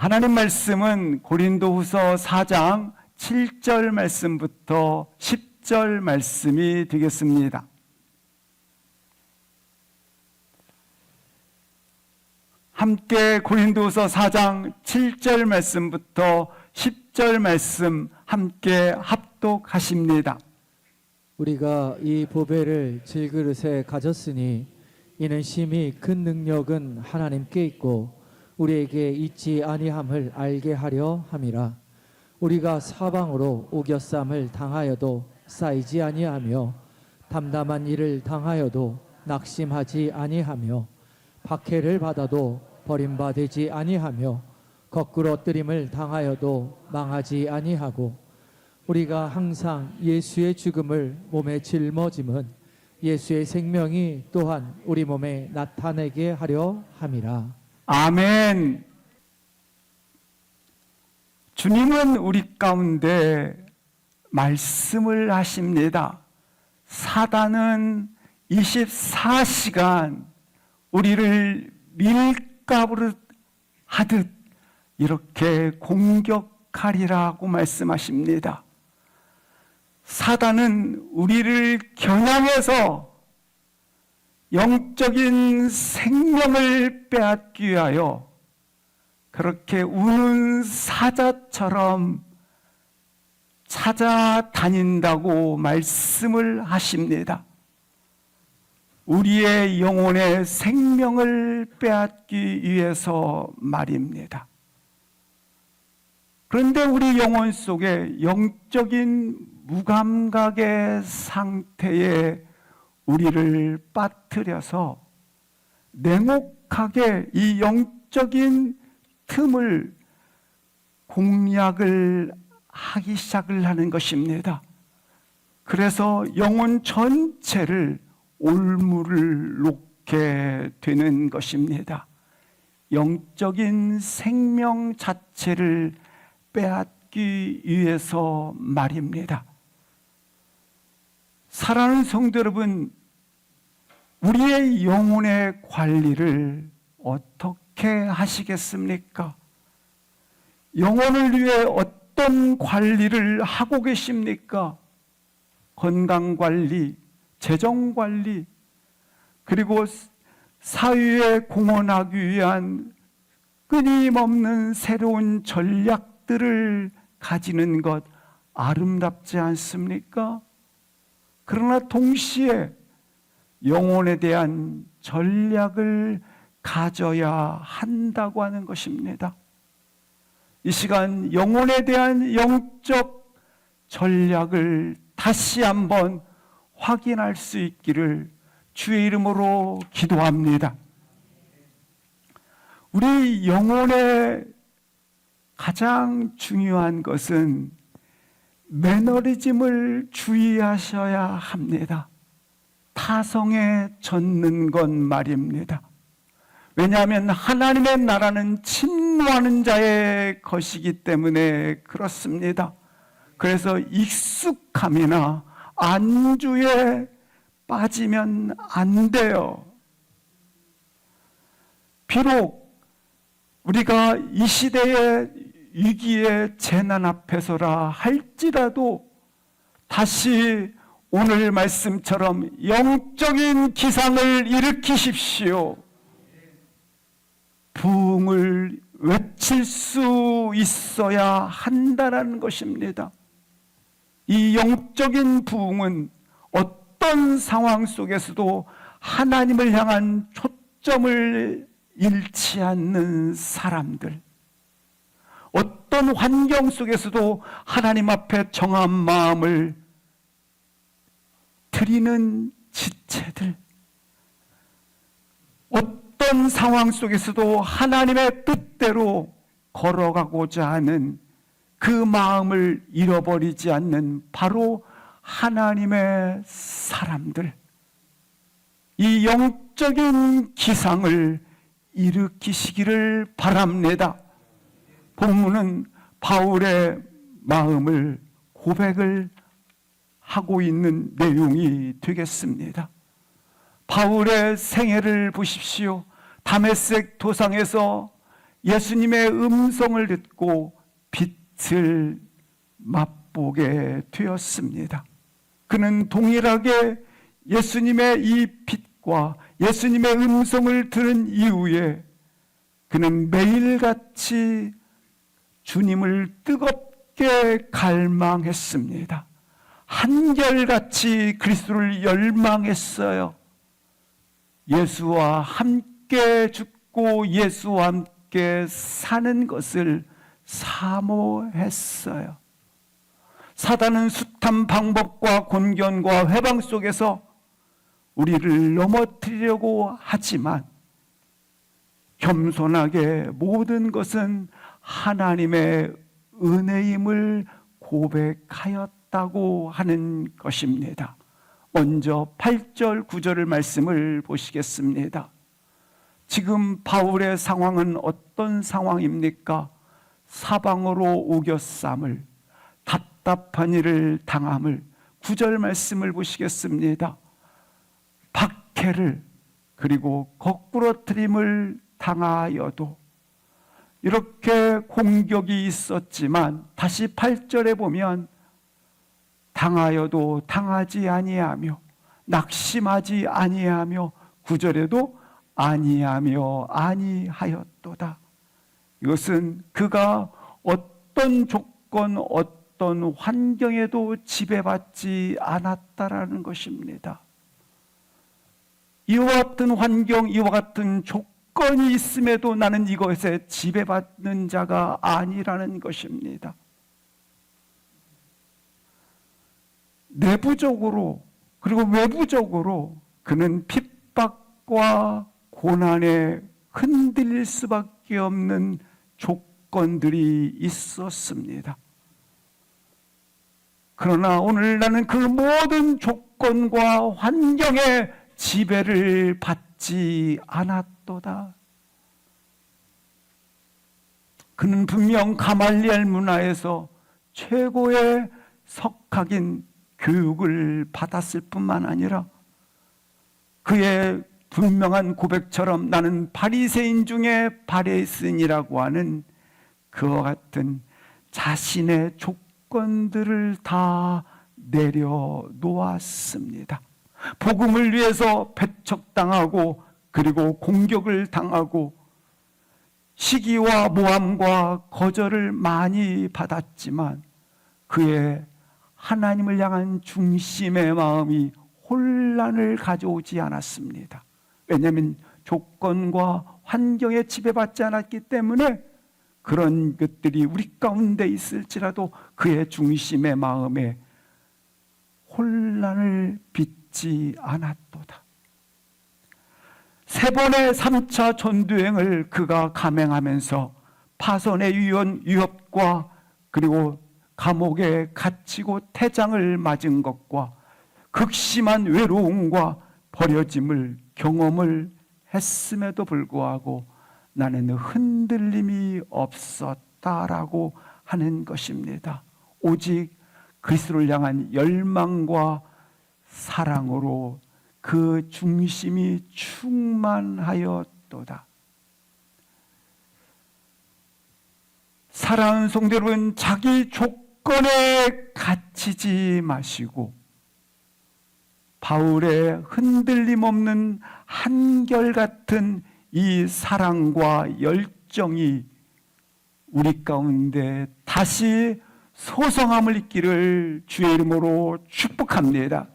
하나님 말씀은 고린도후서 4장 7절 말씀부터 10절 말씀이 되겠습니다. 함께 고린도후서 4장 7절 말씀부터 10절 말씀 함께 합독하십니다. 우리가 이 보배를 질그릇에 가졌으니 이는 심히 큰 능력은 하나님께 있고 우리에게 있지 아니함을 알게 하려 함이라. 우리가 사방으로 오겨쌈을 당하여도 쌓이지 아니하며 담담한 일을 당하여도 낙심하지 아니하며 박해를 받아도 버림받지 아니하며 거꾸로 뜨림을 당하여도 망하지 아니하고 우리가 항상 예수의 죽음을 몸에 짊어짐은 예수의 생명이 또한 우리 몸에 나타내게 하려 함이라. 아멘. 주님은 우리 가운데 말씀을 하십니다. 사단은 24시간 우리를 밀가부를 하듯 이렇게 공격하리라고 말씀하십니다. 사단은 우리를 겨냥해서 영적인 생명을 빼앗기 위하여 그렇게 우는 사자처럼 찾아다닌다고 말씀을 하십니다. 우리의 영혼의 생명을 빼앗기 위해서 말입니다. 그런데 우리 영혼 속에 영적인 무감각의 상태에 우리를 빠뜨려서 냉혹하게 이 영적인 틈을 공략을 하기 시작을 하는 것입니다. 그래서 영혼 전체를 올무를 놓게 되는 것입니다. 영적인 생명 자체를 빼앗기 위해서 말입니다. 사랑하는 성도 여러분, 우리의 영혼의 관리를 어떻게 하시겠습니까? 영혼을 위해 어떤 관리를 하고 계십니까? 건강관리, 재정관리, 그리고 사회에 공헌하기 위한 끊임없는 새로운 전략들을 가지는 것 아름답지 않습니까? 그러나 동시에 영혼에 대한 전략을 가져야 한다고 하는 것입니다. 이 시간 영혼에 대한 영적 전략을 다시 한번 확인할 수 있기를 주의 이름으로 기도합니다. 우리 영혼의 가장 중요한 것은 매너리즘을 주의하셔야 합니다. 타성에 젖는 것 말입니다. 왜냐하면 하나님의 나라는 침노하는 자의 것이기 때문에 그렇습니다. 그래서 익숙함이나 안주에 빠지면 안 돼요. 비록 우리가 이 시대의 위기의 재난 앞에서라 할지라도 다시 오늘 말씀처럼 영적인 기상을 일으키십시오. 부흥을 외칠 수 있어야 한다는 것입니다. 이 영적인 부흥은 어떤 상황 속에서도 하나님을 향한 초점을 잃지 않는 사람들, 어떤 환경 속에서도 하나님 앞에 정한 마음을 드리는 지체들, 어떤 상황 속에서도 하나님의 뜻대로 걸어가고자 하는 그 마음을 잃어버리지 않는 바로 하나님의 사람들, 이 영적인 기상을 일으키시기를 바랍니다. 본문은 바울의 마음을 고백을 하고 있는 내용이 되겠습니다. 바울의 생애를 보십시오. 다메섹 도상에서 예수님의 음성을 듣고 빛을 맛보게 되었습니다. 그는 동일하게 예수님의 이 빛과 예수님의 음성을 들은 이후에 그는 매일같이 주님을 뜨겁게 갈망했습니다. 한결같이 그리스도를 열망했어요. 예수와 함께 죽고 예수와 함께 사는 것을 사모했어요. 사단은 숱한 방법과 곤견과 회방 속에서 우리를 넘어뜨리려고 하지만 겸손하게 모든 것은 하나님의 은혜임을 고백하였다고 하는 것입니다. 먼저 8절 9절의 말씀을 보시겠습니다. 지금 바울의 상황은 어떤 상황입니까? 사방으로 우겨쌈을, 답답한 일을 당함을, 9절 말씀을 보시겠습니다. 박해를, 그리고 거꾸러뜨림을 당하여도 이렇게 공격이 있었지만 다시 8절에 보면 당하여도 당하지 아니하며 낙심하지 아니하며 9절에도 아니하며 아니하였도다. 이것은 그가 어떤 조건 어떤 환경에도 지배받지 않았다라는 것입니다. 이와 같은 환경, 이와 같은 조건이 있음에도 나는 이것에 지배받는 자가 아니라는 것입니다. 내부적으로 그리고 외부적으로 그는 핍박과 고난에 흔들릴 수밖에 없는 조건들이 있었습니다. 그러나 오늘 나는 그 모든 조건과 환경에 지배를 받지 않았도다. 그는 분명 가말리엘 문화에서 최고의 석학인 교육을 받았을 뿐만 아니라 그의 분명한 고백처럼 나는 바리새인 중에 바리새인이라고 하는 그와 같은 자신의 조건들을 다 내려놓았습니다. 복음을 위해서 배척당하고 그리고 공격을 당하고 시기와 모함과 거절을 많이 받았지만 그의 하나님을 향한 중심의 마음이 혼란을 가져오지 않았습니다. 왜냐하면 조건과 환경에 지배받지 않았기 때문에 그런 것들이 우리 가운데 있을지라도 그의 중심의 마음에 혼란을 빚지 않았도다. 3번의 3차 전도행을 그가 감행하면서 파선의 위협과 그리고 감옥에 갇히고 태장을 맞은 것과 극심한 외로움과 버려짐을 경험을 했음에도 불구하고 나는 흔들림이 없었다라고 하는 것입니다. 오직 그리스도를 향한 열망과 사랑으로 그 중심이 충만하였도다. 사랑하는 성도 여러분, 자기 조건에 갇히지 마시고 바울의 흔들림 없는 한결같은 이 사랑과 열정이 우리 가운데 다시 소성함을 입기를 주의 이름으로 축복합니다.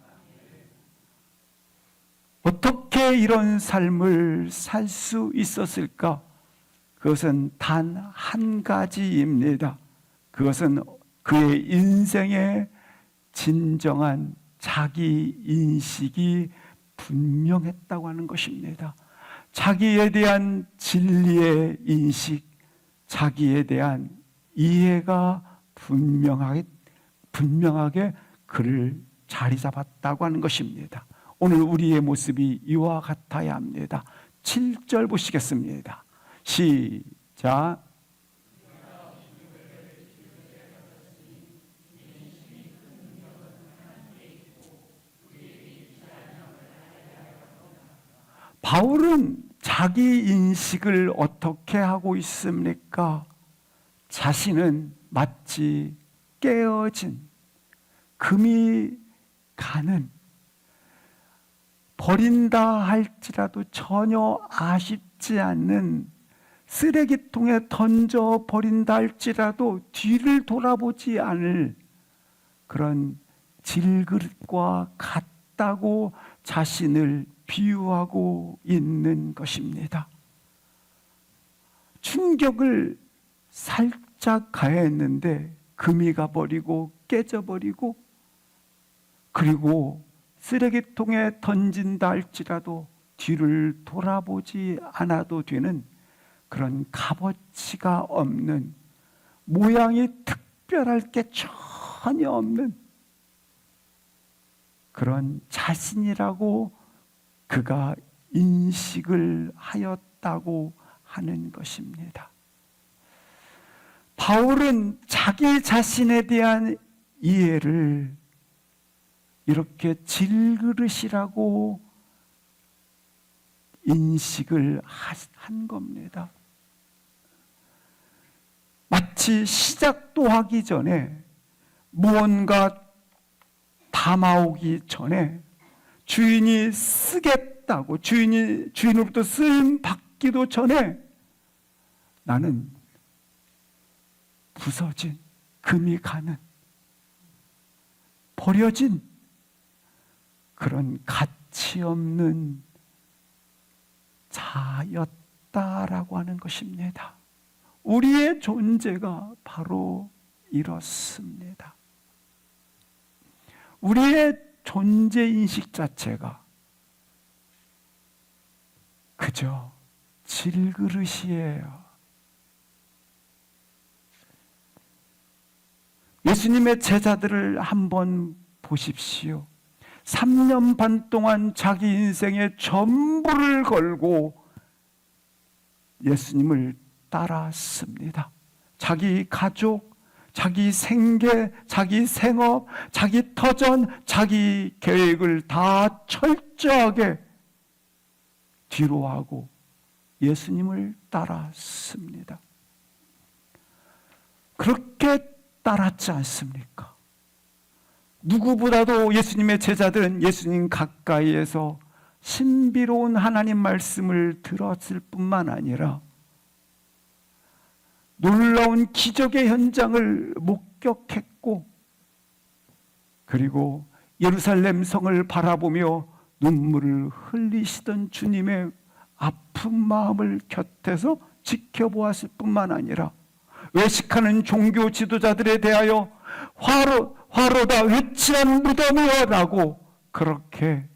어떻게 이런 삶을 살 수 있었을까? 그것은 단 한 가지입니다. 그것은 그의 인생의 진정한 자기 인식이 분명했다고 하는 것입니다. 자기에 대한 진리의 인식, 자기에 대한 이해가 분명하게 그를 자리 잡았다고 하는 것입니다. 오늘 우리의 모습이 이와 같아야 합니다. 7절 보시겠습니다. 시작. 바울은 자기 인식을 어떻게 하고 있습니까? 자신은 마치 깨어진, 금이 가는, 버린다 할지라도 전혀 아쉽지 않는, 쓰레기통에 던져 버린다 할지라도 뒤를 돌아보지 않을 그런 질그릇과 같다고 자신을 비유하고 있는 것입니다. 충격을 살짝 가했는데 금이 가버리고 깨져버리고, 그리고 쓰레기통에 던진다 할지라도 뒤를 돌아보지 않아도 되는 그런 값어치가 없는, 모양이 특별할 게 전혀 없는 그런 자신이라고 그가 인식을 하였다고 하는 것입니다. 바울은 자기 자신에 대한 이해를 이렇게 질그릇이라고 인식을 한 겁니다. 마치 시작도 하기 전에, 무언가 담아오기 전에 주인이 쓰겠다고, 주인으로부터 쓰임 받기도 전에 나는 부서진, 금이 가는, 버려진 그런 가치 없는 자였다라고 하는 것입니다. 우리의 존재가 바로 이렇습니다. 우리의 존재 인식 자체가 그저 질그릇이에요. 예수님의 제자들을 한번 보십시오. 3년 반 동안 자기 인생의 전부를 걸고 예수님을 따랐습니다. 자기 가족, 자기 생계, 자기 생업, 자기 터전, 자기 계획을 다 철저하게 뒤로하고 예수님을 따랐습니다. 그렇게 따랐지 않습니까? 누구보다도 예수님의 제자들은 예수님 가까이에서 신비로운 하나님 말씀을 들었을 뿐만 아니라 놀라운 기적의 현장을 목격했고, 그리고 예루살렘 성을 바라보며 눈물을 흘리시던 주님의 아픈 마음을 곁에서 지켜보았을 뿐만 아니라 외식하는 종교 지도자들에 대하여 화로다 회칠한 무덤이여 라고 그렇게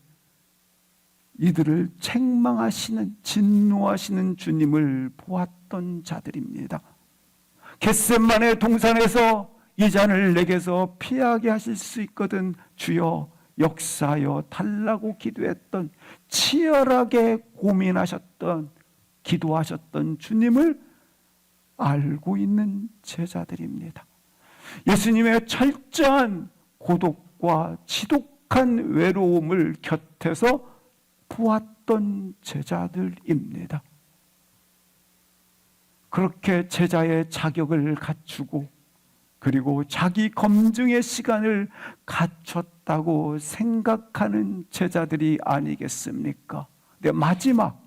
이들을 책망하시는, 진노하시는 주님을 보았던 자들입니다. 겟세마네 동산에서 이 잔을 내게서 피하게 하실 수 있거든 주여 역사하여 달라고 기도했던, 치열하게 고민하셨던, 기도하셨던 주님을 알고 있는 제자들입니다. 예수님의 철저한 고독과 지독한 외로움을 곁에서 보았던 제자들입니다. 그렇게 제자의 자격을 갖추고 그리고 자기 검증의 시간을 갖췄다고 생각하는 제자들이 아니겠습니까? 근데 마지막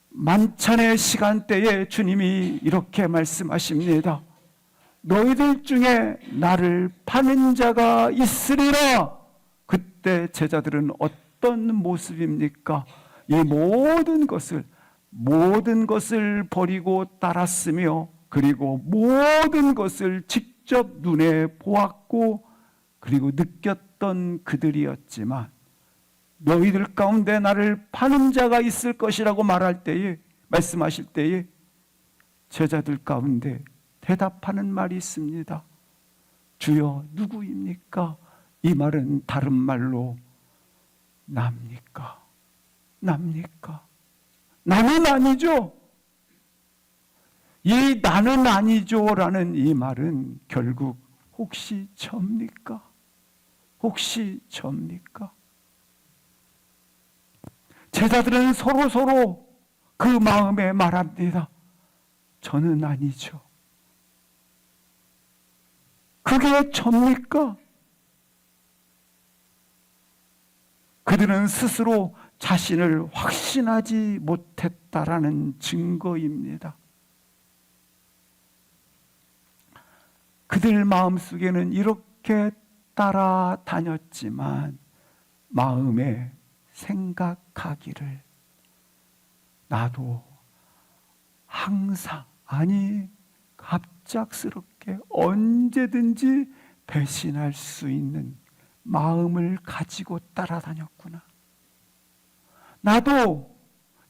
만찬의 시간대에 주님이 이렇게 말씀하십니다. 너희들 중에 나를 파는 자가 있으리라. 그때 제자들은 어떤 모습입니까? 이 모든 것을 버리고 따랐으며, 그리고 모든 것을 직접 눈에 보았고 그리고 느꼈던 그들이었지만, 너희들 가운데 나를 파는 자가 있을 것이라고 말씀하실 때에 제자들 가운데 대답하는 말이 있습니다. 주여 누구입니까? 이 말은 다른 말로 납니까? 나는 아니죠. 이 나는 아니죠라는 이 말은 결국 혹시 접니까? 제자들은 서로 그 마음에 말합니다. 저는 아니죠. 그게 접니까? 그들은 스스로 자신을 확신하지 못했다라는 증거입니다. 그들 마음속에는 이렇게 따라다녔지만 마음에 생각하기를 나도 항상, 아니 갑작스럽게 언제든지 배신할 수 있는 마음을 가지고 따라다녔구나. 나도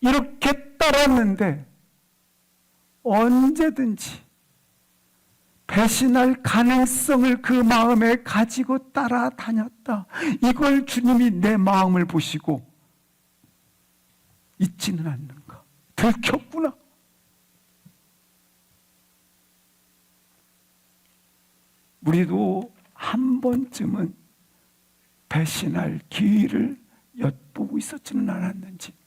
이렇게 따랐는데 언제든지 배신할 가능성을 그 마음에 가지고 따라다녔다. 이걸 주님이 내 마음을 보시고 잊지는 않는가. 들켰구나. 우리도 한 번쯤은 배신할 기회를 엿보고 있었지는 않았는지.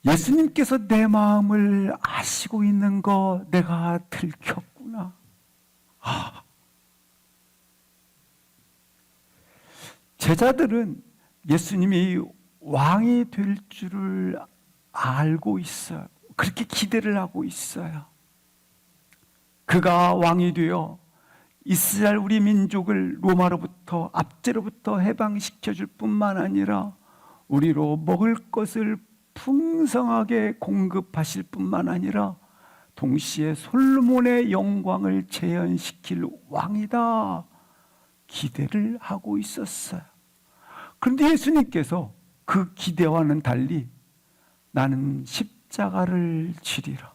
예수님께서 내 마음을 아시고 있는 거 내가 들켰구나. 제자들은 예수님이 왕이 될 줄을 알고 있어요. 그렇게 기대를 하고 있어요. 그가 왕이 되어 이스라엘 우리 민족을 로마로부터, 압제로부터 해방시켜 줄 뿐만 아니라 우리로 먹을 것을 풍성하게 공급하실 뿐만 아니라 동시에 솔로몬의 영광을 재현시킬 왕이다 기대를 하고 있었어요. 그런데 예수님께서 그 기대와는 달리 나는 십자가를 지리라.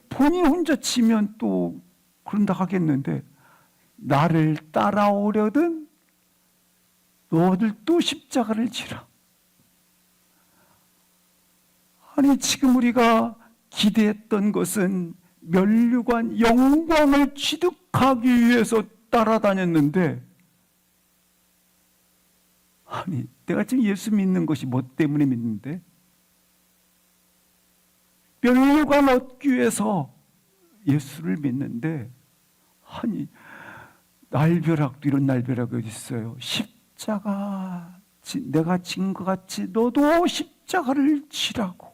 본인 혼자 치면 또 그런다 하겠는데 나를 따라오려든 너들 또 십자가를 지라. 아니 지금 우리가 기대했던 것은 면류관 영광을 취득하기 위해서 따라다녔는데 아니 내가 지금 예수 믿는 것이 뭐 때문에 믿는데? 면류관 얻기 위해서 예수를 믿는데 아니 날벼락도 이런 날벼락이 어디 있어요. 십자가 내가 진 것 같이 너도 십자가를 지라고.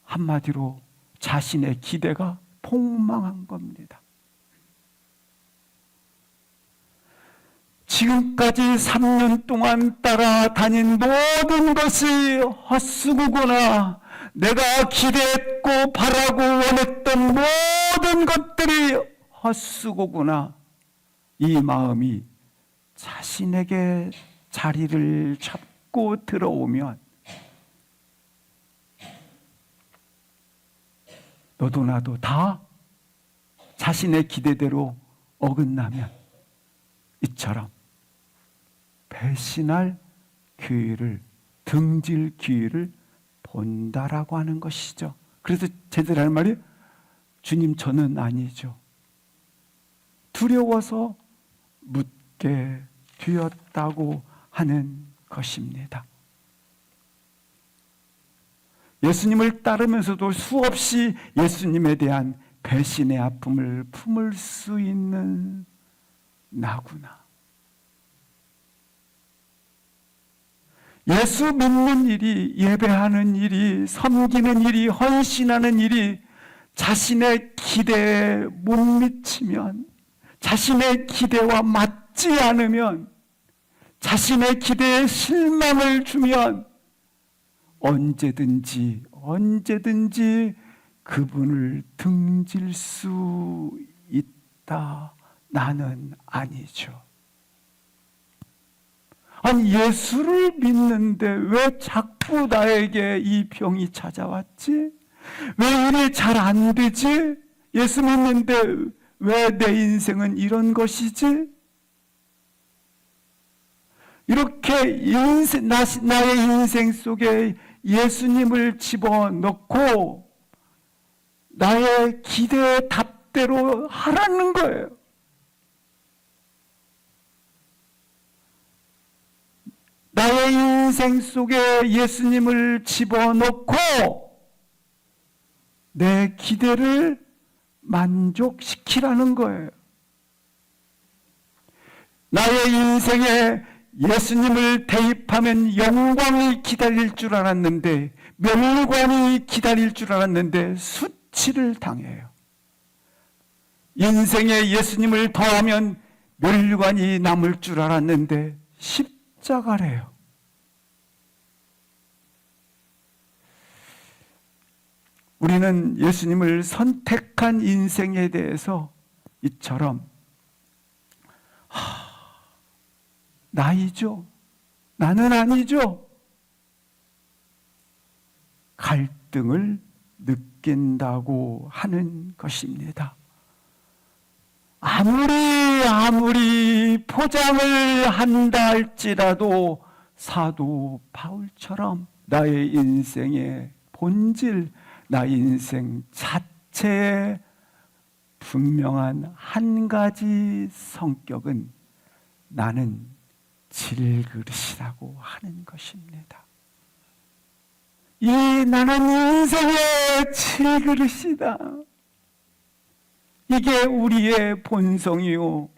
한마디로 자신의 기대가 폭망한 겁니다. 지금까지 3년 동안 따라다닌 모든 것이 헛수고구나. 내가 기대했고 바라고 원했던 모든 것들이 헛수고구나. 이 마음이 자신에게 자리를 잡고 들어오면 너도 나도 다 자신의 기대대로 어긋나면 이처럼 배신할 기회를, 등질 기회를 본다라고 하는 것이죠. 그래서 제대로 하는 말이 주님 저는 아니죠. 두려워서 묻게 되었다고 하는 것입니다. 예수님을 따르면서도 수없이 예수님에 대한 배신의 아픔을 품을 수 있는 나구나. 예수 믿는 일이, 예배하는 일이, 섬기는 일이, 헌신하는 일이 자신의 기대에 못 미치면, 자신의 기대와 맞지 않으면, 자신의 기대에 실망을 주면 언제든지 그분을 등질 수 있다. 나는 아니죠. 아니 예수를 믿는데 왜 자꾸 나에게 이 병이 찾아왔지? 왜 일이 잘 안 되지? 예수 믿는데 왜 내 인생은 이런 것이지? 이렇게 나의 인생 속에 예수님을 집어넣고 나의 기대의 답대로 하라는 거예요. 나의 인생 속에 예수님을 집어넣고 내 기대를 만족시키라는 거예요. 나의 인생에 예수님을 대입하면 영광이 기다릴 줄 알았는데, 멸관이 기다릴 줄 알았는데 수치를 당해요. 인생에 예수님을 더하면 멸관이 남을 줄 알았는데 십자가래요. 우리는 예수님을 선택한 인생에 대해서 이처럼 나이죠, 나는 아니죠, 갈등을 느낀다고 하는 것입니다. 아무리 포장을 한다 할지라도 사도 바울처럼 나의 인생의 본질, 나의 인생 자체의 분명한 한 가지 성격은 나는 질그릇이라고 하는 것입니다. 이 나는 인생의 질그릇이다. 이게 우리의 본성이요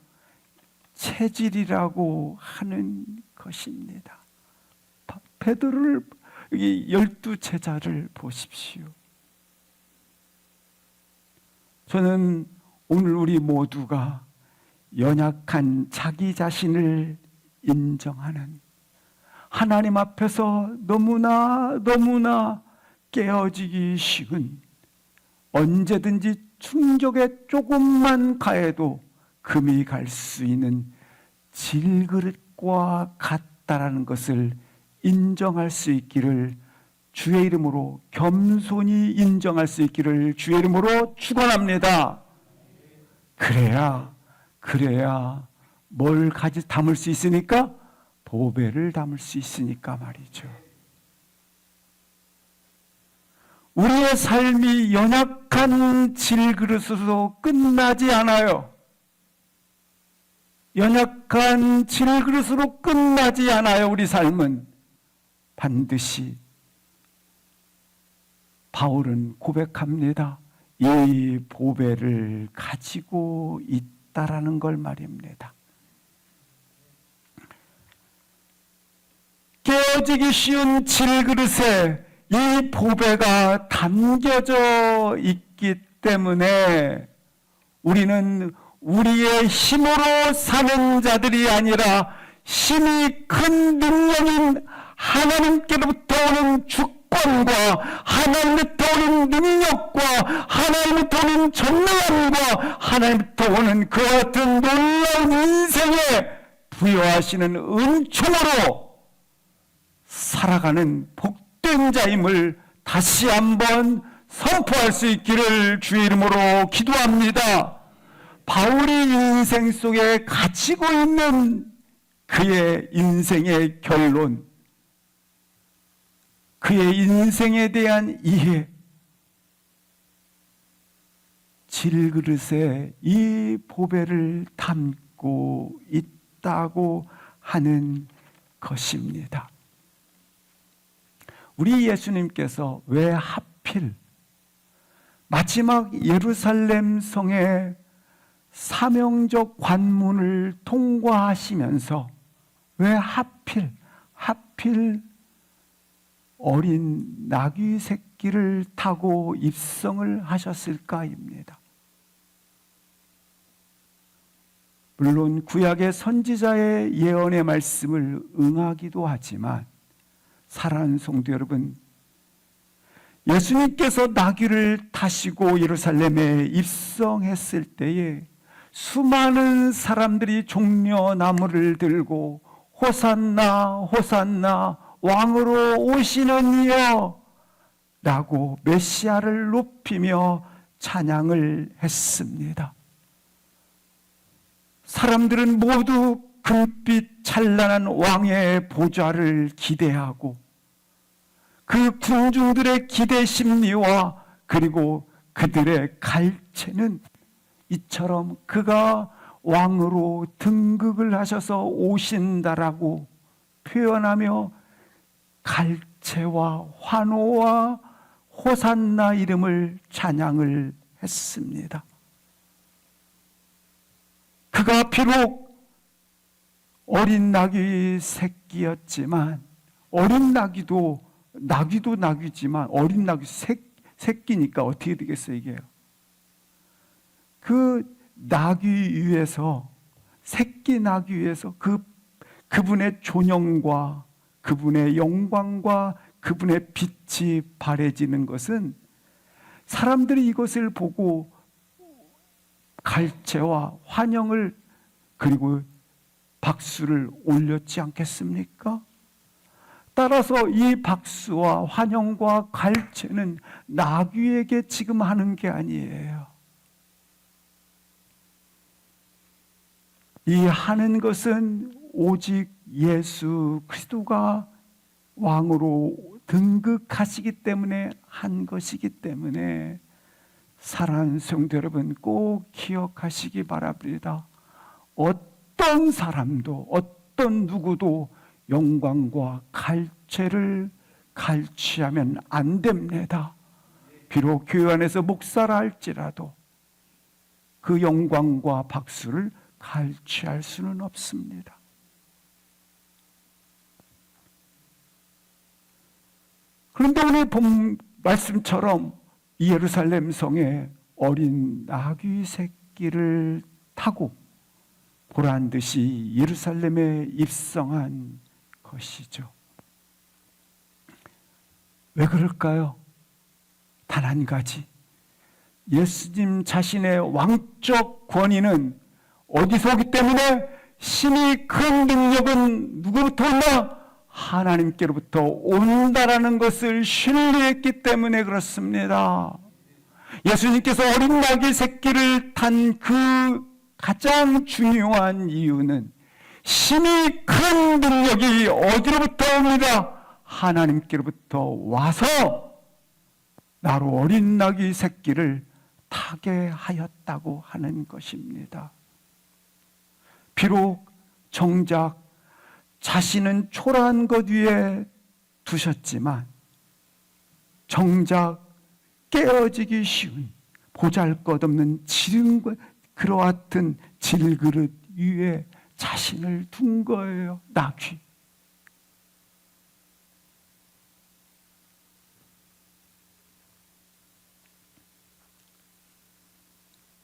체질이라고 하는 것입니다. 베드로를, 여기 12제자를 보십시오. 저는 오늘 우리 모두가 연약한 자기 자신을 인정하는, 하나님 앞에서 너무나 깨어지기 쉬운, 언제든지 충족에 조금만 가해도 금이 갈 수 있는 질그릇과 같다라는 것을 인정할 수 있기를 주의 이름으로, 겸손히 인정할 수 있기를 주의 이름으로 축원합니다. 그래야 뭘 담을 수 있으니까? 보배를 담을 수 있으니까 말이죠. 우리의 삶이 연약한 질그릇으로 끝나지 않아요. 연약한 질그릇으로 끝나지 않아요. 우리 삶은 반드시 바울은 고백합니다. 이 보배를 가지고 있다라는 걸 말입니다. 깨어지기 쉬운 질그릇에 이 보배가 담겨져 있기 때문에 우리는 우리의 힘으로 사는 자들이 아니라 힘이 큰 능력인 하나님께로부터 오는 주권과 하나님부터 오는 능력과 하나님부터 오는 전능함과 하나님부터 오는 그와 같은 놀라운 인생에 부여하시는 은총으로 살아가는 복된 자임을 다시 한번 선포할 수 있기를 주의 이름으로 기도합니다. 바울이 인생 속에 가지고 있는 그의 인생의 결론, 그의 인생에 대한 이해, 질그릇에 이 보배를 담고 있다고 하는 것입니다. 우리 예수님께서 왜 하필 마지막 예루살렘 성의 사명적 관문을 통과하시면서 왜 하필 어린 나귀 새끼를 타고 입성을 하셨을까입니다. 물론 구약의 선지자의 예언의 말씀을 응하기도 하지만 사랑하는 성도 여러분, 예수님께서 나귀를 타시고 예루살렘에 입성했을 때에 수많은 사람들이 종려나무를 들고 호산나 호산나 왕으로 오시는 이여 라고 메시아를 높이며 찬양을 했습니다. 사람들은 모두 금빛 찬란한 왕의 보좌를 기대하고 그 군중들의 기대 심리와 그리고 그들의 갈채는 이처럼 그가 왕으로 등극을 하셔서 오신다라고 표현하며 갈채와 환호와 호산나 이름을 찬양을 했습니다. 그가 비록 어린 나귀 새끼였지만 어린 나귀도 나귀지만 어린 나귀 새끼니까 어떻게 되겠어요 이게요? 그 나귀 위에서 새끼 나귀 위에서 그분의 존영과 그분의 영광과 그분의 빛이 발해지는 것은 사람들이 이것을 보고 갈채와 환영을 그리고 박수를 올렸지 않겠습니까? 따라서 이 박수와 환영과 갈채는 나귀에게 지금 하는 게 아니에요. 이 하는 것은 오직 예수 그리스도가 왕으로 등극하시기 때문에 한 것이기 때문에 사랑하는 성도 여러분 꼭 기억하시기 바랍니다. 어떤 사람도 어떤 누구도 영광과 갈채를 갈취하면 안 됩니다. 비록 교회 안에서 목사라 할지라도 그 영광과 박수를 갈취할 수는 없습니다. 그런데 오늘 본 말씀처럼 예루살렘 성에 어린 나귀 새끼를 타고 보란 듯이 예루살렘에 입성한 것이죠. 왜 그럴까요? 단 한 가지. 예수님 자신의 왕적 권위는 어디서 오기 때문에 신이 큰 능력은 누구부터 온다? 하나님께로부터 온다라는 것을 신뢰했기 때문에 그렇습니다. 예수님께서 어린 나귀 새끼를 탄 그 가장 중요한 이유는 신이 큰 능력이 어디로부터 옵니다? 하나님께로부터 와서 나로 어린 나귀 새끼를 타게 하였다고 하는 것입니다. 비록 정작 자신은 초라한 것 위에 두셨지만 정작 깨어지기 쉬운 보잘것없는 그러하던 질그릇 위에 자신을 둔 거예요. 나귀.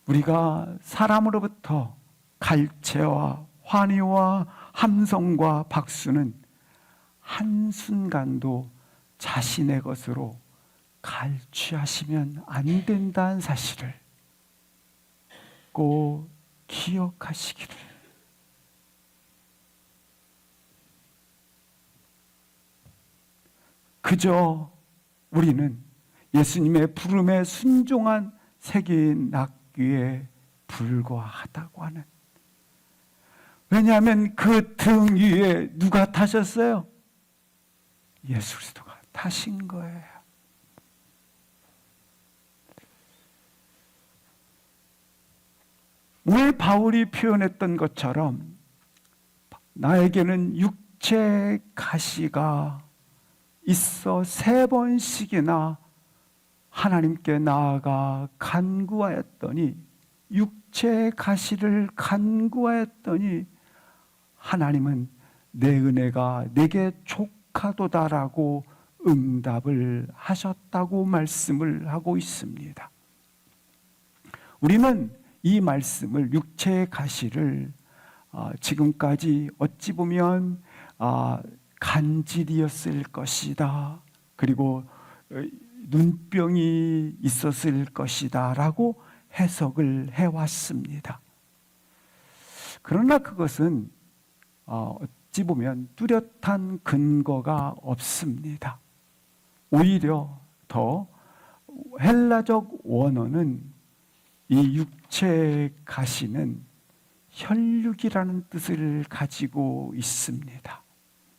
우리가 사람으로부터 갈채와 환희와 함성과 박수는 한순간도 자신의 것으로 갈취하시면 안 된다는 사실을 꼭 기억하시기를. 그저 우리는 예수님의 부름에 순종한 새끼 낙귀에 불과하다고 하는. 왜냐하면 그 등 위에 누가 타셨어요? 예수 그리스도가 타신 거예요. 오늘 바울이 표현했던 것처럼 나에게는 육체 가시가 있어 3번씩이나 하나님께 나아가 간구하였더니 육체 가시를 간구하였더니 하나님은 내 은혜가 내게 족하도다라고 응답을 하셨다고 말씀을 하고 있습니다. 우리는 이 말씀을 육체의 가시를 지금까지 어찌 보면 간질이었을 것이다. 그리고 눈병이 있었을 것이다 라고 해석을 해왔습니다. 그러나 그것은 어찌 보면 뚜렷한 근거가 없습니다. 오히려 더 헬라적 원어는 이 육체의 가시는 혈육이라는 뜻을 가지고 있습니다.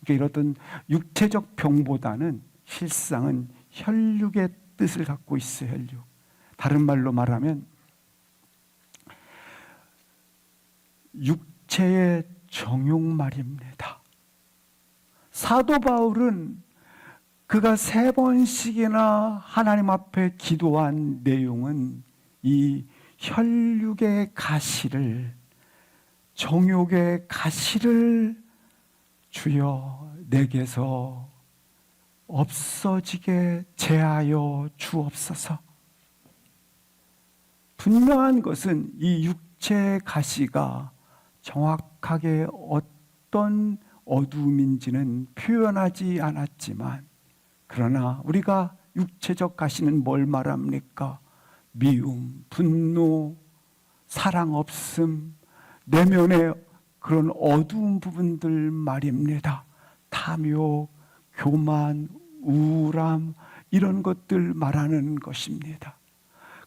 그러니까 이런 육체적 병보다는 실상은 혈육의 뜻을 갖고 있어요. 혈육. 다른 말로 말하면 육체의 정욕 말입니다. 사도 바울은 그가 3번씩이나 하나님 앞에 기도한 내용은 이 혈육의 가시를, 정욕의 가시를 주여 내게서 없어지게 제하여 주옵소서. 분명한 것은 이 육체의 가시가 정확하게 어떤 어두움인지는 표현하지 않았지만, 그러나 우리가 육체적 가시는 뭘 말합니까? 미움, 분노, 사랑 없음, 내면의 그런 어두운 부분들 말입니다. 탐욕, 교만, 우울함, 이런 것들 말하는 것입니다.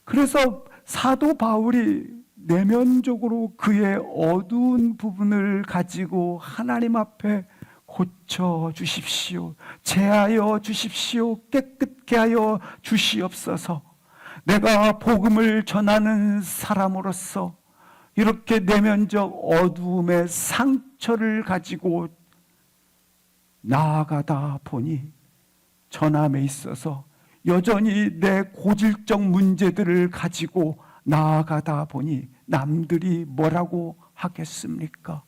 그래서 사도 바울이 내면적으로 그의 어두운 부분을 가지고 하나님 앞에 고쳐 주십시오, 제하여 주십시오, 깨끗게 하여 주시옵소서. 내가 복음을 전하는 사람으로서 이렇게 내면적 어두움의 상처를 가지고 나아가다 보니 전함에 있어서 여전히 내 고질적 문제들을 가지고 나아가다 보니 남들이 뭐라고 하겠습니까?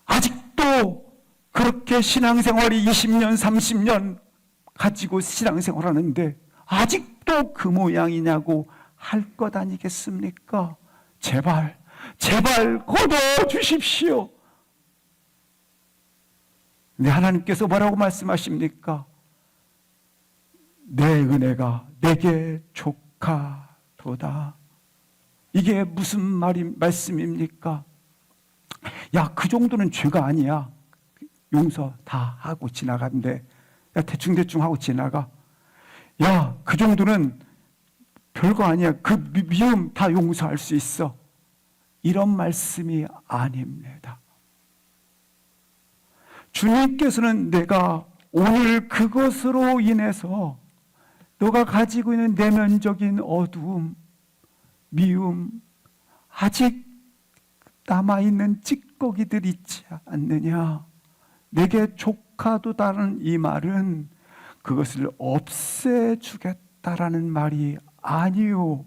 아직도 그렇게 신앙생활이 20년, 30년 가지고 신앙생활하는데 아직도 그 모양이냐고 할 것 아니겠습니까? 제발 거둬 주십시오. 근데 하나님께서 뭐라고 말씀하십니까? 내 은혜가 내게 족하도다. 이게 무슨 말씀입니까? 야, 그 정도는 죄가 아니야. 용서 다 하고 지나간대. 야, 대충 하고 지나가. 야, 그 정도는 별거 아니야. 그 미움 다 용서할 수 있어. 이런 말씀이 아닙니다. 주님께서는 내가 오늘 그것으로 인해서 너가 가지고 있는 내면적인 어두움, 미움, 아직 남아있는 찌꺼기들 있지 않느냐. 내게 족하도다는 이 말은 그것을 없애주겠다라는 말이 아니요.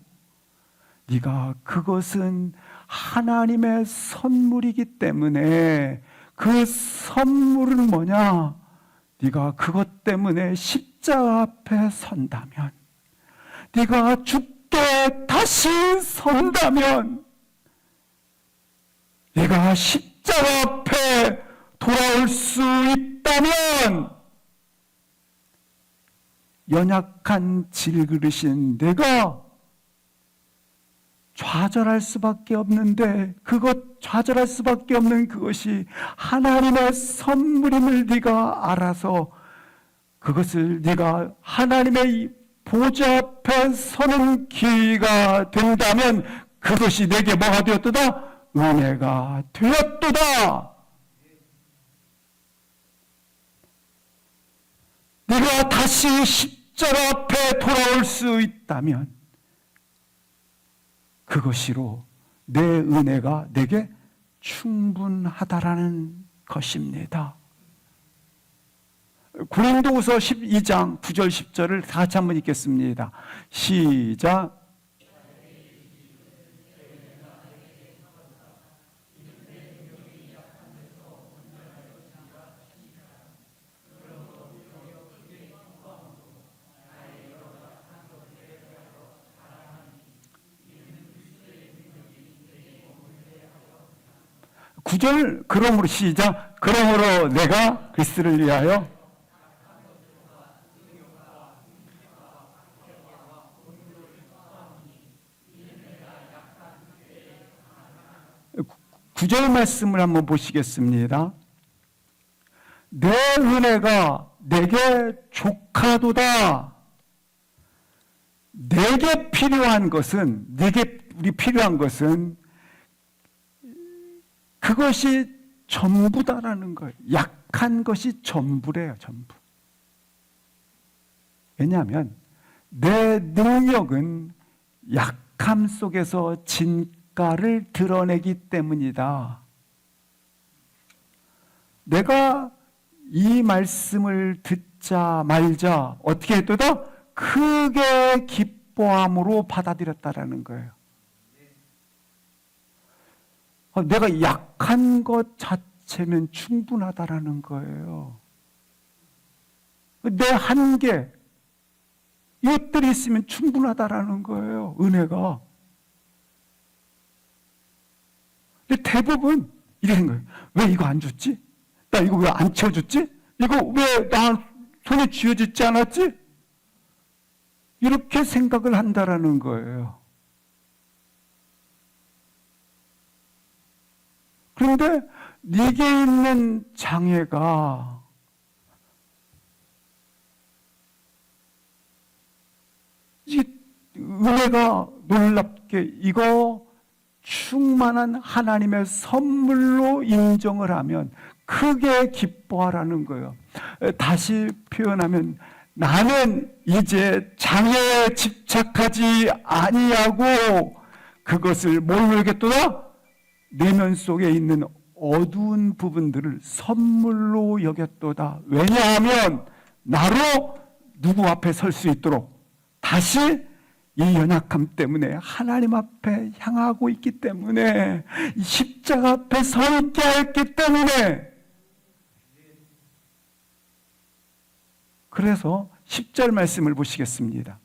네가 그것은 하나님의 선물이기 때문에 그 선물은 뭐냐? 네가 그것 때문에 십자가 앞에 선다면, 네가 죽게 다시 선다면, 네가 십자가 앞에 돌아올 수 있다면, 연약한 질그릇인 내가 좌절할 수밖에 없는데, 좌절할 수밖에 없는 그것이 하나님의 선물임을 네가 알아서 그것을 네가 하나님의 보좌 앞에 서는 기회가 된다면 그것이 내게 뭐가 되었도다? 은혜가 되었도다. 네가 다시 십자가 앞에 돌아올 수 있다면 그것으로 내 은혜가 내게 충분하다라는 것입니다. 고린도후서 12장 9절 10절을 다 같이 한번 읽겠습니다. 시작. 구절 그러므로 시작. 그러므로 내가 그리스도를 위하여 구절 말씀을 한번 보시겠습니다. 내 은혜가 내게 족하도다. 내게 필요한 것은 우리 필요한 것은 그것이 전부다라는 거예요. 약한 것이 전부래요, 전부. 왜냐하면 내 능력은 약함 속에서 진가를 드러내기 때문이다. 내가 이 말씀을 듣자 말자 어떻게 했도다? 크게 기뻐함으로 받아들였다라는 거예요. 내가 약한 것 자체면 충분하다라는 거예요. 내 한계, 이것들이 있으면 충분하다라는 거예요. 은혜가. 근데 대부분 이렇게 생각해요. 왜 이거 안 줬지? 나 이거 왜 안 채워줬지? 이거 왜 나 손에 쥐어지지 않았지? 이렇게 생각을 한다라는 거예요. 그런데 네게 있는 장애가 이 은혜가 놀랍게 이거 충만한 하나님의 선물로 인정을 하면 크게 기뻐하라는 거예요. 다시 표현하면 나는 이제 장애에 집착하지 아니하고 그것을 뭘로 여겼도다? 내면 속에 있는 어두운 부분들을 선물로 여겼도다. 왜냐하면 나로 누구 앞에 설 수 있도록 다시 이 연약함 때문에 하나님 앞에 향하고 있기 때문에 이 십자가 앞에 서 있게 했기 때문에 그래서 10절 말씀을 보시겠습니다.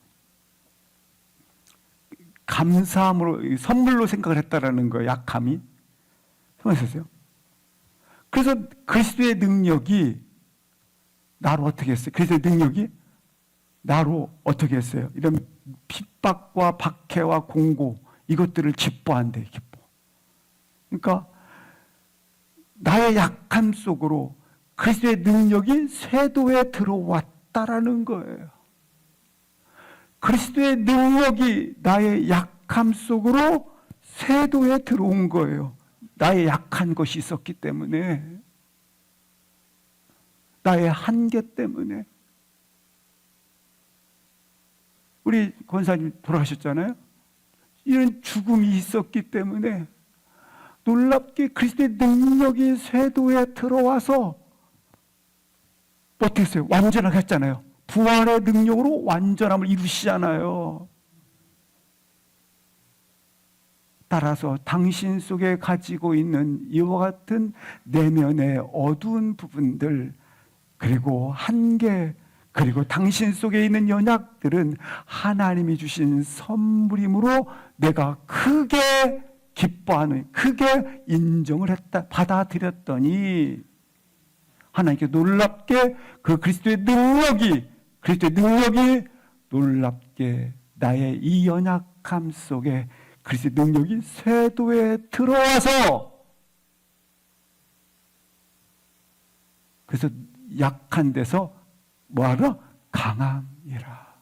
감사함으로 선물로 생각을 했다라는 거예요. 약함이. 생각하셨어요? 그래서 그리스도의 능력이 나로 어떻게 했어요? 그리스도의 능력이 나로 어떻게 했어요? 이런 핍박과 박해와 공고 이것들을 기뻐한대. 기뻐. 그러니까 나의 약함 속으로 그리스도의 능력이 쇄도에 들어왔다라는 거예요. 그리스도의 능력이 나의 약함 속으로 쇄도에 들어온 거예요. 나의 약한 것이 있었기 때문에, 나의 한계 때문에. 우리 권사님 돌아가셨잖아요. 이런 죽음이 있었기 때문에 놀랍게 그리스도의 능력이 쇄도에 들어와서 어떻게 했어요? 완전하게 했잖아요. 부활의 능력으로 완전함을 이루시잖아요. 따라서 당신 속에 가지고 있는 이와 같은 내면의 어두운 부분들, 그리고 한계, 그리고 당신 속에 있는 연약들은 하나님이 주신 선물이므로 내가 크게 기뻐하는, 크게 인정을 했다, 받아들였더니 하나님께 놀랍게 그 그리스도의 능력이 놀랍게 나의 이 연약함 속에 그리스도의 능력이 쇄도에 들어와서, 그래서 약한 데서 뭐하라? 강함이라.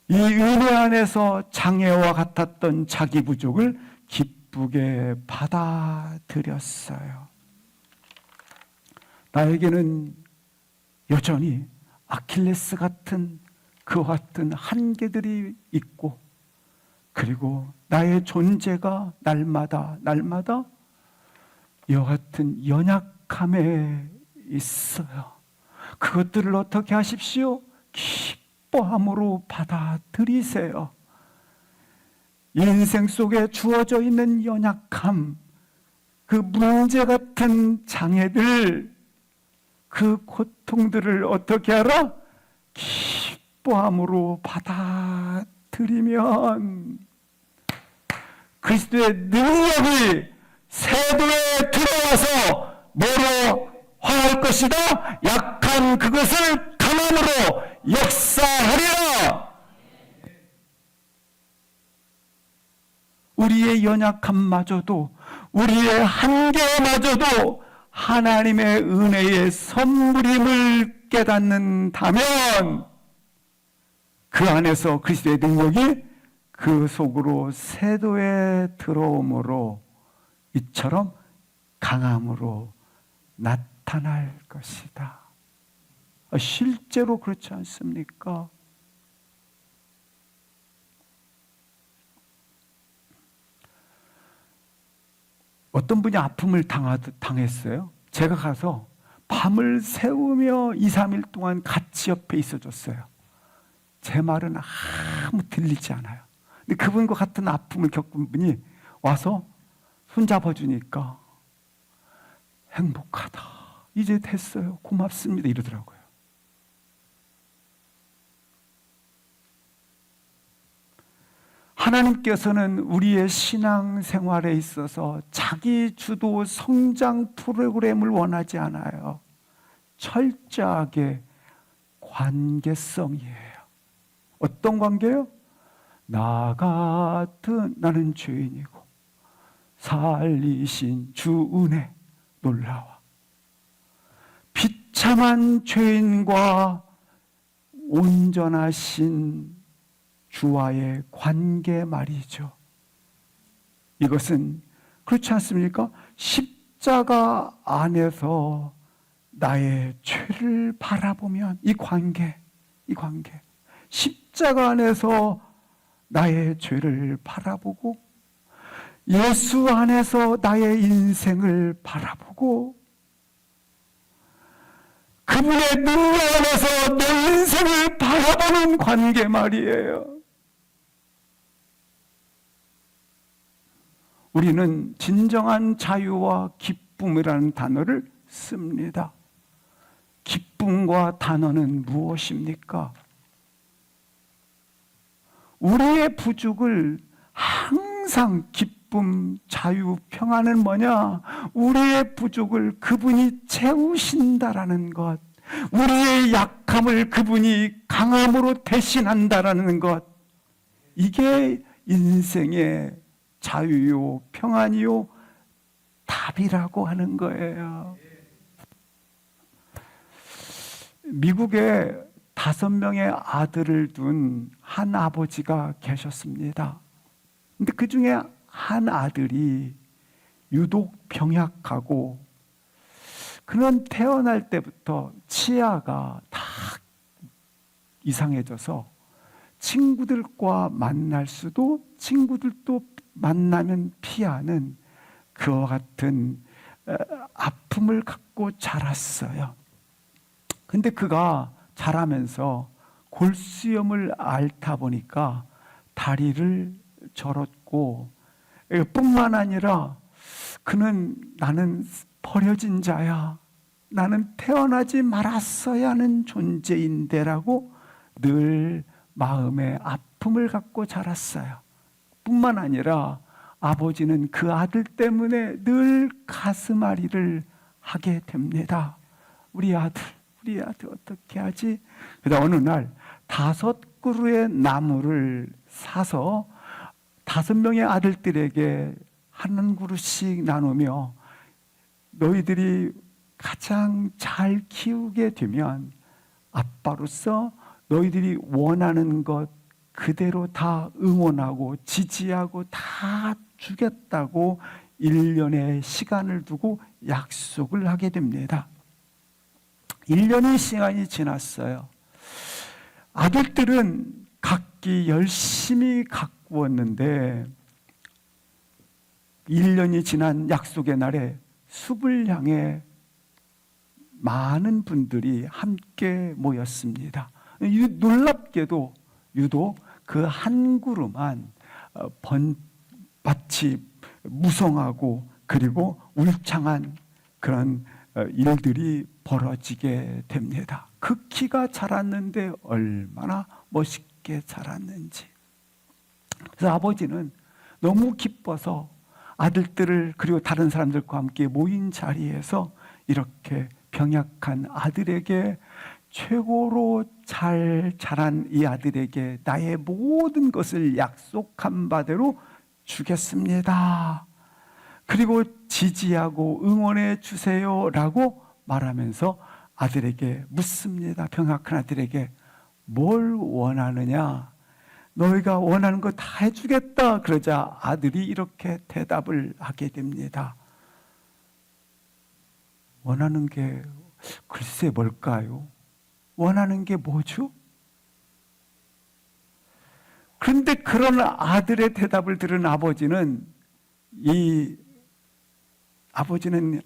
이 은혜 안에서 장애와 같았던 자기 부족을 기쁘게 받아들였어요. 나에게는 여전히 아킬레스 같은 그와 같은 한계들이 있고, 그리고 나의 존재가 날마다 이와 같은 연약함에 있어요. 그것들을 어떻게 하십시오? 기뻐함으로 받아들이세요. 인생 속에 주어져 있는 연약함, 그 문제 같은 장애들, 그 고통들을 어떻게 하라? 기뻐함으로 받아들이면 그리스도의 능력이 쇄도에 들어와서 뭐로 화할 것이다? 약한 그것을 강함으로 역사하리라. 우리의 연약함마저도, 우리의 한계마저도 하나님의 은혜의 선물임을 깨닫는다면 그 안에서 그리스도의 능력이 그 속으로 세도에 들어옴으로 이처럼 강함으로 나타날 것이다. 실제로 그렇지 않습니까? 어떤 분이 아픔을 당했어요. 제가 가서 밤을 새우며 2, 3일 동안 같이 옆에 있어줬어요. 제 말은 아무 들리지 않아요. 근데 그분과 같은 아픔을 겪은 분이 와서 손잡아주니까 행복하다. 이제 됐어요. 고맙습니다. 이러더라고요. 하나님께서는 우리의 신앙생활에 있어서 자기 주도 성장 프로그램을 원하지 않아요. 철저하게 관계성이에요. 어떤 관계요? 나 같은 나는 죄인이고 살리신 주 은혜 놀라워. 비참한 죄인과 온전하신 주와의 관계 말이죠. 이것은 그렇지 않습니까? 십자가 안에서 나의 죄를 바라보면 이 관계 십자가 안에서 나의 죄를 바라보고 예수 안에서 나의 인생을 바라보고 그분의 능력 안에서 내 인생을 바라보는 관계 말이에요. 우리는 진정한 자유와 기쁨이라는 단어를 씁니다. 기쁨과 단어는 무엇입니까? 우리의 부족을 항상 기쁨, 자유, 평안은 뭐냐? 우리의 부족을 그분이 채우신다라는 것. 우리의 약함을 그분이 강함으로 대신한다라는 것. 이게 인생의 자유요, 평안이요, 답이라고 하는 거예요. 미국에 5명의 아들을 둔 한 아버지가 계셨습니다. 근데 그 중에 한 아들이 유독 병약하고 그는 태어날 때부터 치아가 다 이상해져서 친구들과 만날 수도 친구들도 만나면 피하는 그와 같은 아픔을 갖고 자랐어요. 근데 그가 자라면서 골수염을 앓다 보니까 다리를 절었고 뿐만 아니라 그는 나는 버려진 자야. 나는 태어나지 말았어야 하는 존재인데라고 늘 마음에 아픔을 갖고 자랐어요. 뿐만 아니라 아버지는 그 아들 때문에 늘 가슴앓이를 하게 됩니다. 우리 아들 어떻게 하지? 그러다 어느 날 5그루의 나무를 사서 5명의 아들들에게 한 그루씩 나누며 너희들이 가장 잘 키우게 되면 아빠로서 너희들이 원하는 것 그대로 다 응원하고 지지하고 다 주겠다고 1년의 시간을 두고 약속을 하게 됩니다. 1년의 시간이 지났어요. 아들들은 각기 열심히 가꾸었는데 1년이 지난 약속의 날에 숲을 향해 많은 분들이 함께 모였습니다. 놀랍게도 유독 그 한 그루만 밭이 무성하고 그리고 울창한 그런 일들이 벌어지게 됩니다. 그 키가 자랐는데 얼마나 멋있게 자랐는지. 그래서 아버지는 너무 기뻐서 아들들을 그리고 다른 사람들과 함께 모인 자리에서 이렇게 병약한 아들에게 최고로 잘 자란 이 아들에게 나의 모든 것을 약속한 바대로 주겠습니다. 그리고 지지하고 응원해 주세요라고 말하면서 아들에게 묻습니다. 병약한 아들에게 뭘 원하느냐? 너희가 원하는 거 다 해주겠다. 그러자 아들이 이렇게 대답을 하게 됩니다. 원하는 게 글쎄 뭘까요? 원하는 게 뭐죠? 그런데 그런 아들의 대답을 들은 아버지는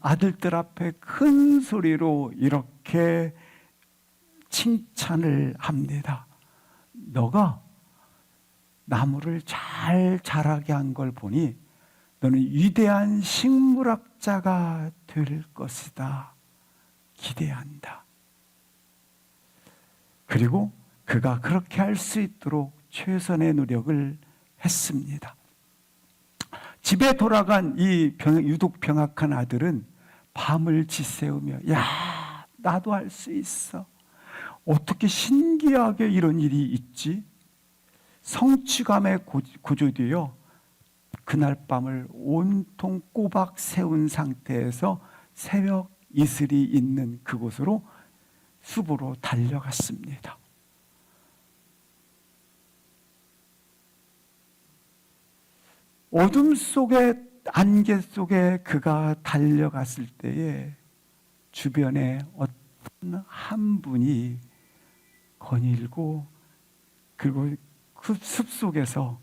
아들들 앞에 큰 소리로 이렇게 칭찬을 합니다. 너가 나무를 잘 자라게 한 걸 보니 너는 위대한 식물학자가 될 것이다. 기대한다. 그리고 그가 그렇게 할 수 있도록 최선의 노력을 했습니다. 집에 돌아간 이 유독 병약한 아들은 밤을 지새우며 야, 나도 할 수 있어. 어떻게 신기하게 이런 일이 있지? 성취감에 고조되어 그날 밤을 온통 꼬박 세운 상태에서 새벽 이슬이 있는 그곳으로 숲으로 달려갔습니다. 어둠 속에 안개 속에 그가 달려갔을 때에 주변에 어떤 한 분이 거닐고 그리고 그 숲속에서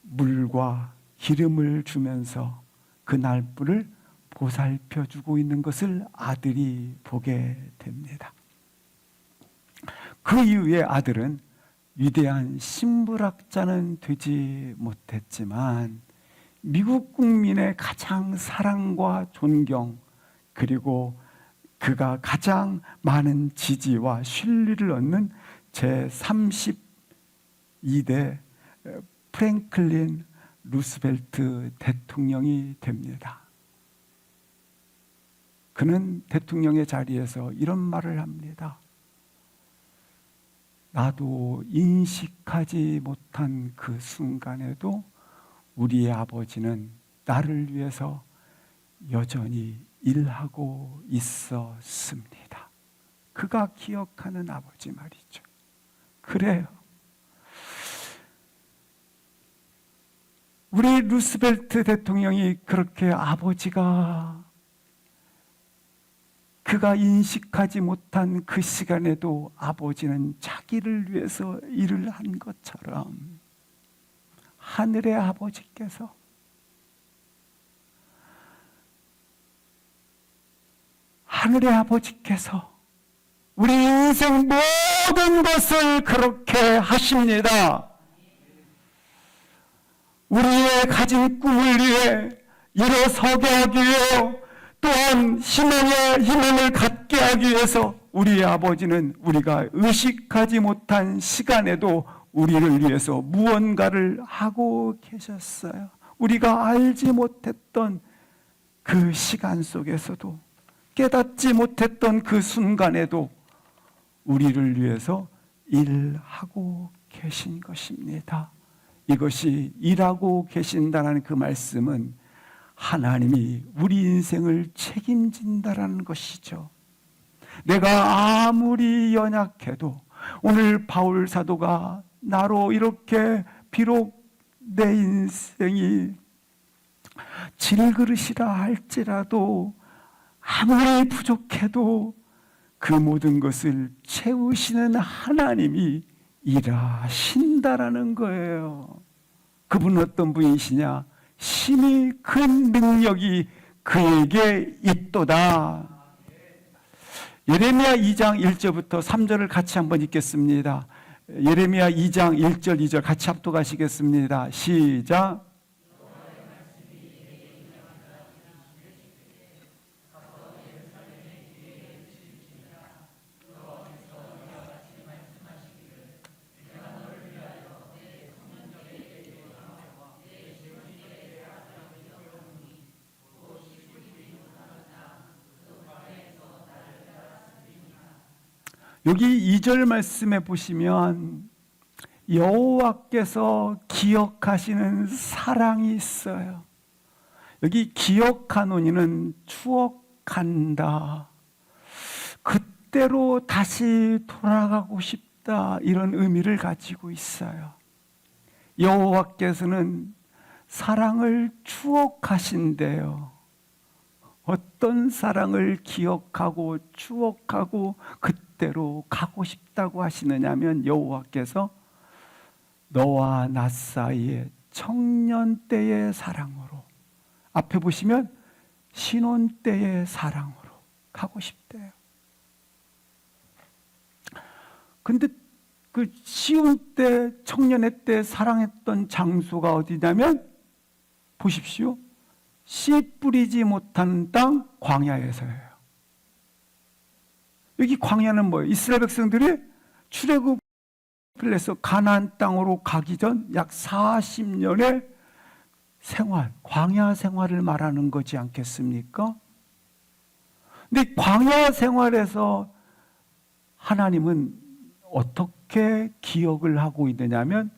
물과 기름을 주면서 그 날불을 보살펴주고 있는 것을 아들이 보게 됩니다. 그 이후에 아들은 위대한 식물학자는 되지 못했지만 미국 국민의 가장 사랑과 존경 그리고 그가 가장 많은 지지와 신뢰를 얻는 제32대 프랭클린 루스벨트 대통령이 됩니다. 그는 대통령의 자리에서 이런 말을 합니다. 나도 인식하지 못한 그 순간에도 우리의 아버지는 나를 위해서 여전히 일하고 있었습니다. 그가 기억하는 아버지 말이죠. 그래요. 우리 루스벨트 대통령이 그렇게 아버지가 그가 인식하지 못한 그 시간에도 아버지는 자기를 위해서 일을 한 것처럼 하늘의 아버지께서 우리 인생 모든 것을 그렇게 하십니다. 우리의 가진 꿈을 위해 일어서게 하기 위해 또한 희망을 갖게 하기 위해서 우리의 아버지는 우리가 의식하지 못한 시간에도 우리를 위해서 무언가를 하고 계셨어요. 우리가 알지 못했던 그 시간 속에서도 깨닫지 못했던 그 순간에도 우리를 위해서 일하고 계신 것입니다. 이것이 일하고 계신다는 그 말씀은 하나님이 우리 인생을 책임진다라는 것이죠. 내가 아무리 연약해도 오늘 바울 사도가 나로 이렇게 비록 내 인생이 질그릇이라 할지라도 아무리 부족해도 그 모든 것을 채우시는 하나님이 일하신다라는 거예요. 그분은 어떤 분이시냐? 심히 큰 능력이 그에게 있도다. 예레미야 2장 1절부터 3절을 같이 한번 읽겠습니다. 예레미야 2장 1절 2절 같이 합독하시겠습니다. 시작. 여기 2절 말씀에 보시면 여호와께서 기억하시는 사랑이 있어요. 여기 기억하노니는 추억한다. 그때로 다시 돌아가고 싶다. 이런 의미를 가지고 있어요. 여호와께서는 사랑을 추억하신대요. 어떤 사랑을 기억하고 추억하고 그때로 가고 싶다고 하시느냐면 여호와께서 너와 나 사이의 청년 때의 사랑으로, 앞에 보시면 신혼 때의 사랑으로 가고 싶대요. 근데 그 시온 때, 청년의 때 사랑했던 장소가 어디냐면 보십시오. 씨 뿌리지 못하는 땅 광야에서예요. 여기 광야는 뭐예요? 이스라엘 백성들이 출애굽을 해서 가나안 땅으로 가기 전 약 40년의 생활, 광야 생활을 말하는 거지 않겠습니까? 근데 광야 생활에서 하나님은 어떻게 기억을 하고 있느냐면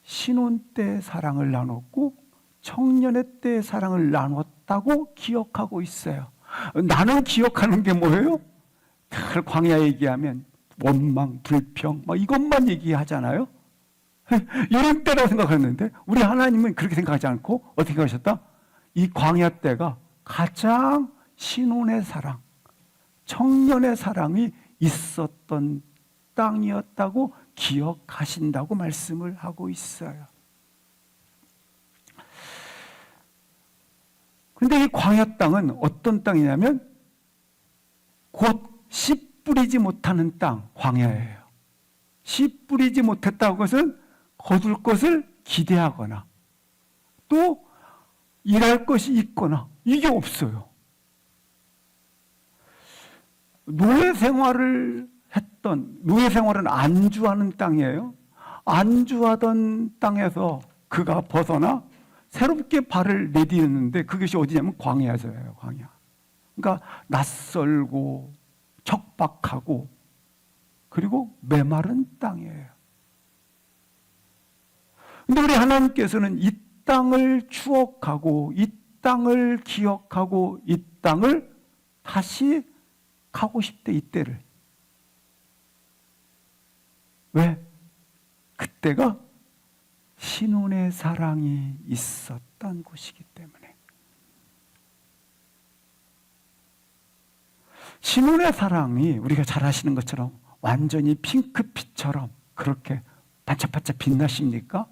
신혼 때 사랑을 나눴고 청년의 때 사랑을 나눴다고 기억하고 있어요. 나는 기억하는 게 뭐예요? 늘 광야 얘기하면 원망, 불평 막 이것만 얘기하잖아요. 이런 때라고 생각했는데 우리 하나님은 그렇게 생각하지 않고 어떻게 생각하셨다? 이 광야 때가 가장 신혼의 사랑, 청년의 사랑이 있었던 땅이었다고 기억하신다고 말씀을 하고 있어요. 그런데 이 광야 땅은 어떤 땅이냐면 곧 씨 뿌리지 못하는 땅, 광야예요. 씨 뿌리지 못했다는 것은 거둘 것을 기대하거나 또 일할 것이 있거나 이게 없어요. 노예 생활은 안주하는 땅이에요. 안주하던 땅에서 그가 벗어나 새롭게 발을 내디뎠는데 그것이 어디냐면 광야에서예요. 광야. 그러니까 낯설고 척박하고 그리고 메마른 땅이에요. 근데 우리 하나님께서는 이 땅을 추억하고 이 땅을 기억하고 이 땅을 다시 가고 싶대, 이때를. 왜? 그때가 신혼의 사랑이 있었던 곳이기 때문에. 신혼의 사랑이 우리가 잘 아시는 것처럼 완전히 핑크빛처럼 그렇게 반짝반짝 빛나십니까?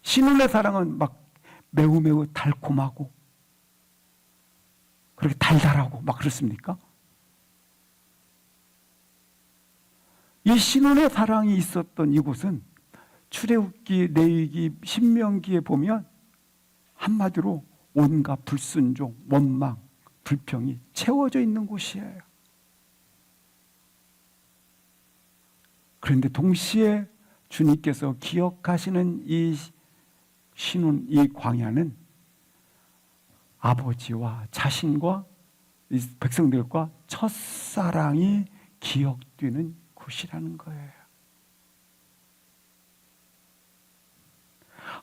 신혼의 사랑은 막 매우 달콤하고 그렇게 달달하고 막 그렇습니까? 이 신혼의 사랑이 있었던 이곳은 출애굽기, 레위기, 신명기에 보면 한마디로 온갖 불순종, 원망, 불평이 채워져 있는 곳이에요. 그런데 동시에 주님께서 기억하시는 이 신혼, 이 광야는 아버지와 자신과 이 백성들과 첫사랑이 기억되는 곳이라는 거예요.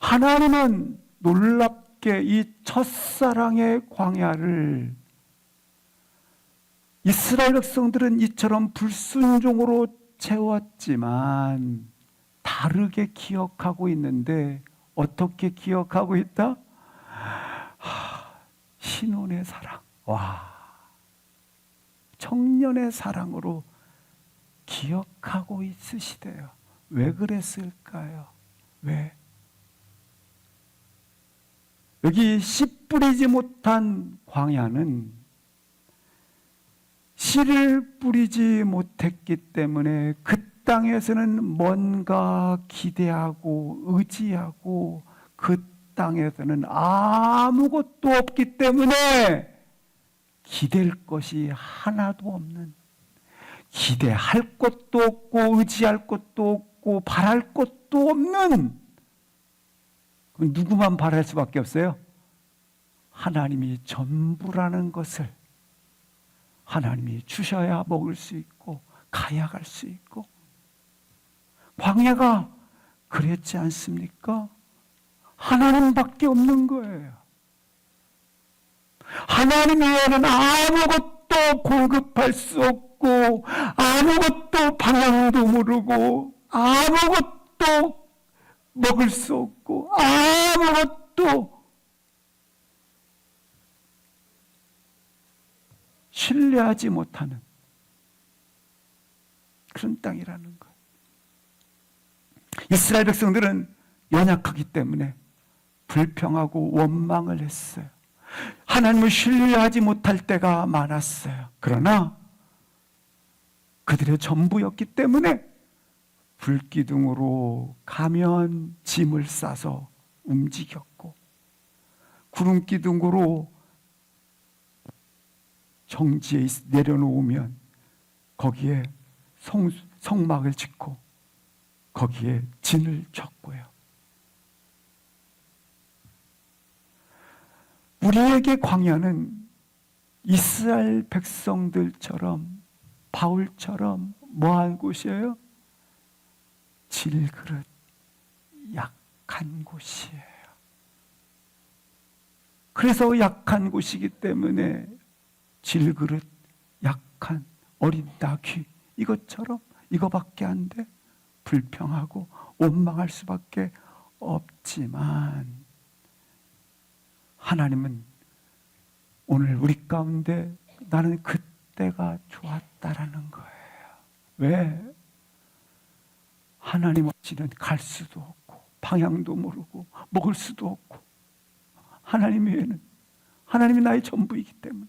하나님은 놀랍게 이 첫사랑의 광야를 이스라엘 백성들은 이처럼 불순종으로 채웠지만 다르게 기억하고 있는데 어떻게 기억하고 있다? 신혼의 사랑, 청년의 사랑으로 기억하고 있으시대요. 왜 그랬을까요? 왜? 여기 씨 뿌리지 못한 광야는 씨를 뿌리지 못했기 때문에 그 땅에서는 뭔가 기대하고 의지하고 그 땅에서는 아무것도 없기 때문에 기댈 것이 하나도 없는, 기대할 것도 없고 의지할 것도 없고 바랄 것도 없는, 누구만 바랄 수밖에 없어요? 하나님이 전부라는 것을 하나님이 주셔야 먹을 수 있고 가야 갈 수 있고. 광야가 그랬지 않습니까? 하나님밖에 없는 거예요. 하나님 외에는 아무것도 공급할 수 없고 아무것도 방향도 모르고 아무것도 먹을 수 없고 아무것도 신뢰하지 못하는 그런 땅이라는 것. 이스라엘 백성들은 연약하기 때문에 불평하고 원망을 했어요. 하나님을 신뢰하지 못할 때가 많았어요. 그러나 그들의 전부였기 때문에 불기둥으로 가면 짐을 싸서 움직였고, 구름기둥으로 정지에 내려놓으면 거기에 성막을 짓고 거기에 진을 쳤고요. 우리에게 광야는 이스라엘 백성들처럼, 바울처럼 뭐한 곳이에요? 질그릇 약한 곳이에요. 그래서 약한 곳이기 때문에 질그릇 약한 어린 나귀 이것처럼 이거밖에 안 돼 불평하고 원망할 수밖에 없지만, 하나님은 오늘 우리 가운데 나는 그때가 좋았다라는 거예요. 왜? 하나님 없이는 갈 수도 없고 방향도 모르고 먹을 수도 없고, 하나님 외에는, 하나님이 나의 전부이기 때문에.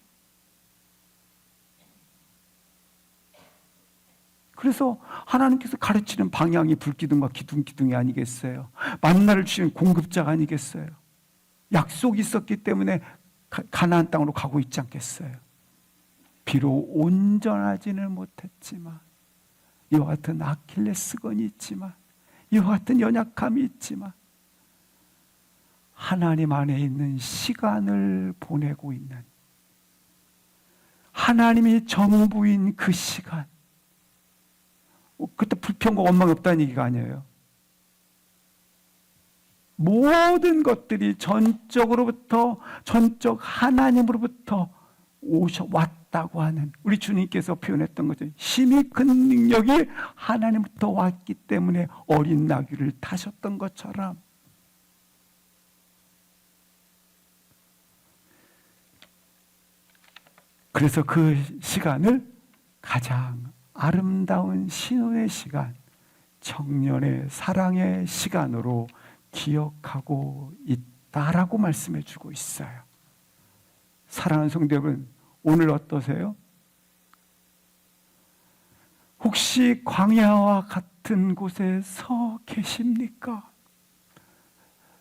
그래서 하나님께서 가르치는 방향이 불기둥과 기둥이 아니겠어요? 만나를 주시는 공급자가 아니겠어요? 약속이 있었기 때문에 가나안 땅으로 가고 있지 않겠어요? 비록 온전하지는 못했지만, 이와 같은 아킬레스건이 있지만, 이와 같은 연약함이 있지만, 하나님 안에 있는 시간을 보내고 있는, 하나님이 전부인 그 시간, 그때 불평과 원망이 없다는 얘기가 아니에요. 모든 것들이 전적 하나님으로부터 왔다고 하는, 우리 주님께서 표현했던 거죠. 힘이 큰 능력이 하나님부터 왔기 때문에 어린 나귀를 타셨던 것처럼, 그래서 그 시간을 가장 아름다운 신혼의 시간, 청년의 사랑의 시간으로 기억하고 있다라고 말씀해 주고 있어요. 사랑하는 성도 여러분, 오늘 어떠세요? 혹시 광야와 같은 곳에 서 계십니까?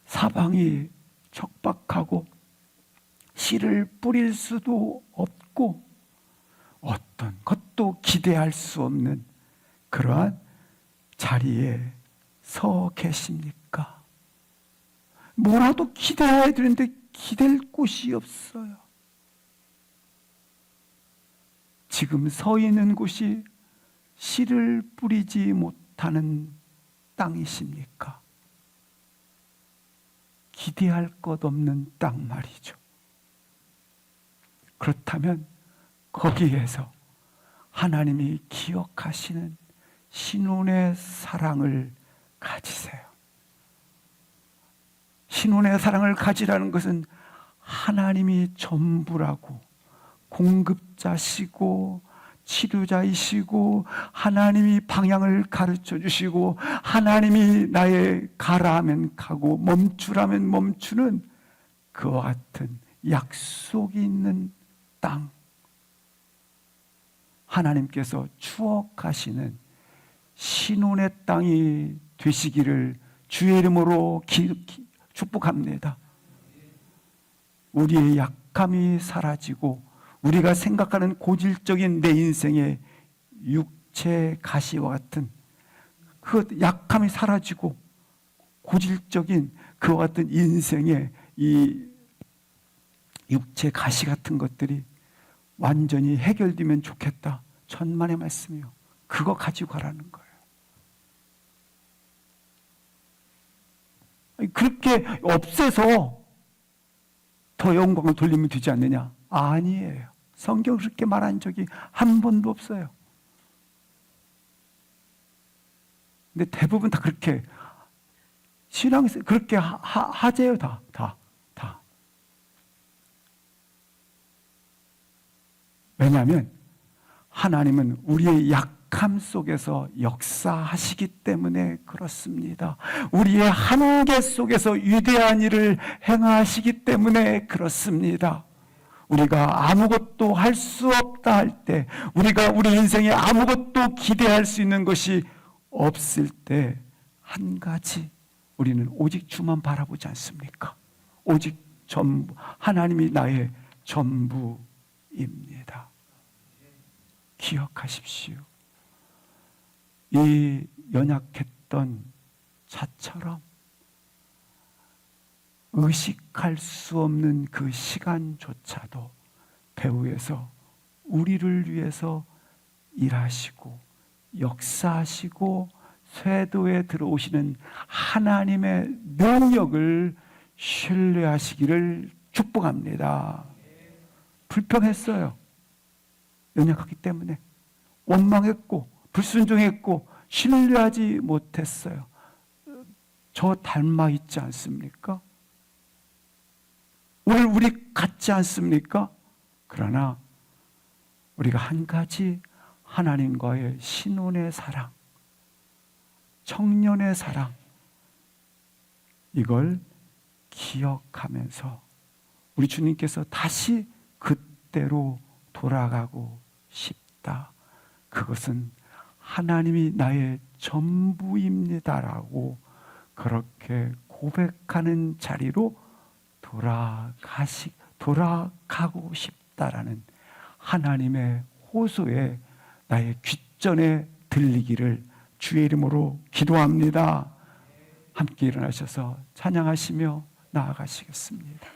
사방이 척박하고 씨를 뿌릴 수도 없고 어떤 것도 기대할 수 없는 그러한 자리에 서 계십니까? 뭐라도 기대해야 되는데 기댈 곳이 없어요. 지금 서 있는 곳이 씨를 뿌리지 못하는 땅이십니까? 기대할 것 없는 땅 말이죠. 그렇다면 거기에서 하나님이 기억하시는 신혼의 사랑을 가지세요. 신혼의 사랑을 가지라는 것은 하나님이 전부라고, 공급자시고 치료자이시고 하나님이 방향을 가르쳐 주시고 하나님이 나의 가라 하면 가고 멈추라면 멈추는 그와 같은 약속이 있는 땅, 하나님께서 추억하시는 신혼의 땅이 되시기를 주의 이름으로 축복합니다. 우리의 약함이 사라지고 우리가 생각하는 고질적인 내 인생의 육체 가시와 같은 그 약함이 사라지고 고질적인 그와 같은 인생의 이 육체 가시 같은 것들이 완전히 해결되면 좋겠다. 천만의 말씀이요. 그거 가지고 가라는 거예요. 그렇게 없애서 더 영광을 돌리면 되지 않느냐? 아니에요. 성경 그렇게 말한 적이 한 번도 없어요. 근데 대부분 다 그렇게 신앙 그렇게 하재요, 다. 왜냐하면 하나님은 우리의 약함 속에서 역사하시기 때문에 그렇습니다. 우리의 한계 속에서 위대한 일을 행하시기 때문에 그렇습니다. 우리가 아무것도 할 수 없다 할 때, 우리가 우리 인생에 아무것도 기대할 수 있는 것이 없을 때, 한 가지 우리는 오직 주만 바라보지 않습니까? 오직 전부, 하나님이 나의 전부입니다. 기억하십시오. 이 연약했던 자처럼 의식할 수 없는 그 시간조차도 배후에서 우리를 위해서 일하시고 역사하시고 쇄도에 들어오시는 하나님의 능력을 신뢰하시기를 축복합니다. 불평했어요. 연약하기 때문에 원망했고 불순종했고 신뢰하지 못했어요. 저 닮아 있지 않습니까? 오늘 우리 같지 않습니까? 그러나 우리가 한 가지 하나님과의 신혼의 사랑, 청년의 사랑, 이걸 기억하면서 우리 주님께서 다시 그때로 돌아가고 싶다. 그것은 하나님이 나의 전부입니다라고 그렇게 고백하는 자리로 돌아가고 싶다라는 하나님의 호소에 나의 귓전에 들리기를 주의 이름으로 기도합니다. 함께 일어나셔서 찬양하시며 나아가시겠습니다.